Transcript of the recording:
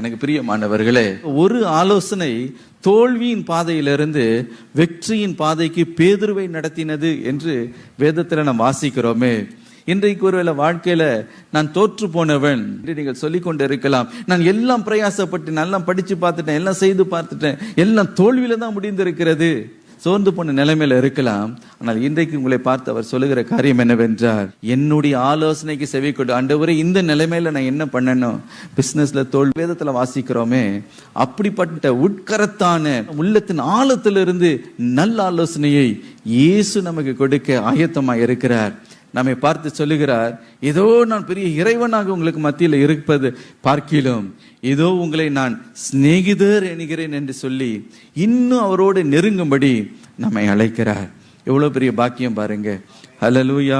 எனக்கு பிரியமானவர்களே, ஒரு ஆலோசனை தோல்வியின் பாதையிலிருந்து வெற்றியின் பாதைக்கு பேதுருவை நடத்தினது என்று வேதத்தில் நாம் வாசிக்கிறோமே. இன்றைக்கு ஒருவேளை வாழ்க்கையில நான் தோற்று போனவன் என்று நீங்கள் சொல்லிக் கொண்டு இருக்கலாம். நான் எல்லாம் பிரயாசப்பட்டு நல்லா படிச்சு பார்த்துட்டேன், எல்லாம் செய்து பார்த்துட்டேன், எல்லாம் தோல்வியில தான் முடிந்திருக்கிறது, சோர்ந்து போன நிலைமையில இருக்கலாம். ஆனால் இன்றைக்கு உங்களை பார்த்து அவர் சொல்லுகிற காரியம் என்னவென்றால், என்னுடைய ஆலோசனைக்கு செவி கொடு ஆண்டவரே, இந்த நிலைமையில நான் என்ன பண்ணணும்? பிசினஸ்ல தோல்வி, வேதத்துல வாசிக்கிறோமே, அப்படிப்பட்ட உட்கரத்தான உள்ளத்தின் ஆழத்திலிருந்து நல்ல ஆலோசனையை இயேசு நமக்கு கொடுக்க ஆயத்தமா இருக்கிறார். நம்மை பார்த்து சொல்லுகிறார், ஏதோ நான் பெரிய இறைவனாக உங்களுக்கு மத்தியில் இருப்பது பார்க்கிலும் ஏதோ உங்களை நான் சிநேகிதர் என்கிறேன் என்று சொல்லி இன்னும் அவரோடு நெருங்கும்படி நம்மை அழைக்கிறார். எவ்வளவு பெரிய பாக்கியம் பாருங்க. ஹல்லேலூயா.